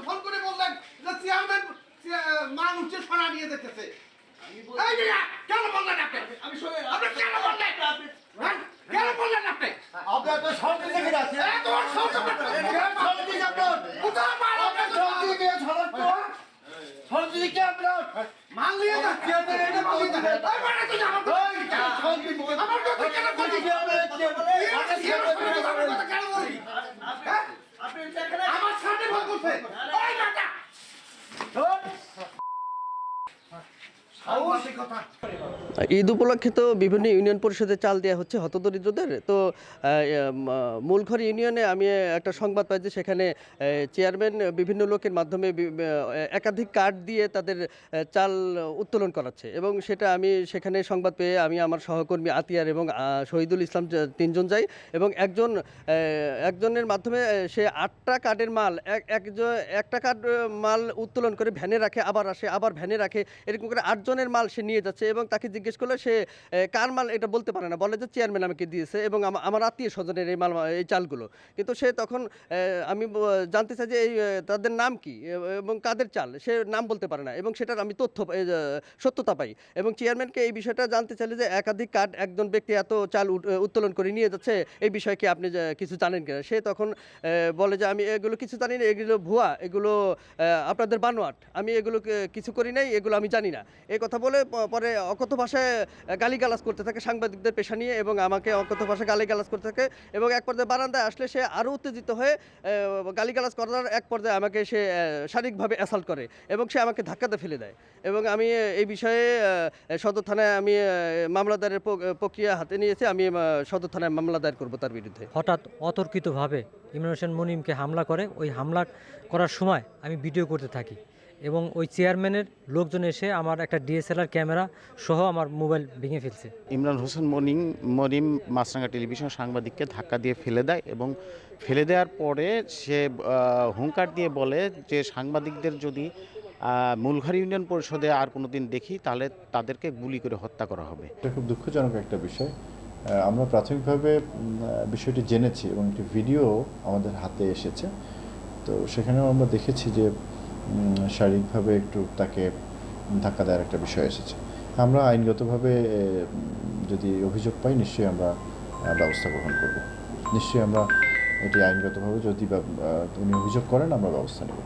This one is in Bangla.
ফোন করে বললেন যে চেয়ারম্যান মানুষের সোনা নিয়ে যেতেছে। কেন বললেন আপনি? আপনি কেন বললেন? কেন বললেন আপনি? আপনার তো সরকারি দেখে আছে সরকারি কে আপনার মাল নিয়ে যাচ্ছে আমার সামনে ভুল করছে। ঈদ উপলক্ষে তো বিভিন্ন ইউনিয়ন পরিষদে চাল দেওয়া হচ্ছে হতদরিদ্রদের। তো মূলঘর ইউনিয়নে আমি একটা সংবাদ পাই যে সেখানে চেয়ারম্যান বিভিন্ন লোকের মাধ্যমে একাধিক কার্ড দিয়ে তাদের চাল উত্তোলন করাচ্ছে, এবং সেটা আমি সেখানে সংবাদ পেয়ে আমি আমার সহকর্মী আতিয়ার এবং শহীদুল ইসলাম তিনজন যাই, এবং একজনের মাধ্যমে সে 8টা কার্ডের মাল একটা কার্ড মাল উত্তোলন করে ভ্যানে রাখে, আবার আসে, আবার ভ্যানে রাখে, এরকম করে 8 জনের মাল সে নিয়ে যাচ্ছে। এবং তাকে জিজ্ঞেস করলে সে কার মাল এটা বলতে পারে না, বলে যে চেয়ারম্যান আমাকে দিয়েছে এবং আমার আত্মীয় স্বজনের এই চালগুলো। কিন্তু সে তখন আমি জানতে চাই যে এই তাদের নাম কি এবং কাদের চাল, সে নাম বলতে পারে না, এবং সেটার আমি সত্যতা পাই। এবং চেয়ারম্যানকে এই বিষয়টা জানতে চাইলে যে একাধিক কার্ড একজন ব্যক্তি এত চাল উত্তোলন করে নিয়ে যাচ্ছে, এই বিষয়ে কি আপনি কিছু জানেন কিনা? সে তখন বলে যে আমি এগুলো কিছু জানি না, এগুলো ভুয়া, এগুলো আপনাদের বানোয়াট, আমি এগুলো কিছু করি নাই, এগুলো আমি জানি না। এই কথা বলে পরে অকথ্য ভাষায় গালিগালাজ করতে থাকে সাংবাদিকদের পেশা নিয়ে, এবং আমাকে অকথ্য ভাষায় গালিগালাজ করতে থাকে। এবং এক পর্যায়ে বারান্দায় আসলে সে আরও উত্তেজিত হয়ে গালিগালাজ করার এক পর্যায়ে আমাকে সে শারীরিকভাবে অ্যাসাল্ট করে এবং সে আমাকে ধাক্কাতে ফেলে দেয়। এবং আমি এই বিষয়ে সদর থানায় আমি মামলা দায়েরের প্রক্রিয়া হাতে নিয়েছি। আমি সদর থানায় মামলা দায়ের করবো তার বিরুদ্ধে। হঠাৎ অতর্কিতভাবে ইমরান হোসেন মনিমকে হামলা করে। ওই হামলা করার সময় আমি ভিডিও করতে থাকি, এবং ওই চেয়ারম্যানের লোকজন এসে আমার একটা ডিএসএলআর ক্যামেরা সহ আমার মোবাইল ভেঙে ফেলছে। ইমরান হোসেন মনিম মাছরাঙ্গা টেলিভিশন সাংবাদিককে ধাক্কা দিয়ে ফেলে দেয়, এবং ফেলে দেওয়ার পরে সে হুঙ্কার দিয়ে বলে যে সাংবাদিকদের যদি মূলঘর ইউনিয়ন পরিষদে আর কোনো দিন দেখি তাহলে তাদেরকে গুলি করে হত্যা করা হবে। এটা খুব দুঃখজনক একটা বিষয়। আমরা প্রাথমিকভাবে বিষয়টি জেনেছি এবং একটি ভিডিও আমাদের হাতে এসেছে। তো সেখানেও আমরা দেখেছি যে শারীরিকভাবে একটু তাকে ধাক্কা দেওয়ার একটা বিষয় এসেছে। আমরা আইনগতভাবে যদি অভিযোগ পাই নিশ্চয়ই আমরা ব্যবস্থা গ্রহণ করব। নিশ্চয়ই আমরা এটি আইনগতভাবে যদি উনি অভিযোগ করেন আমরা ব্যবস্থা নেব।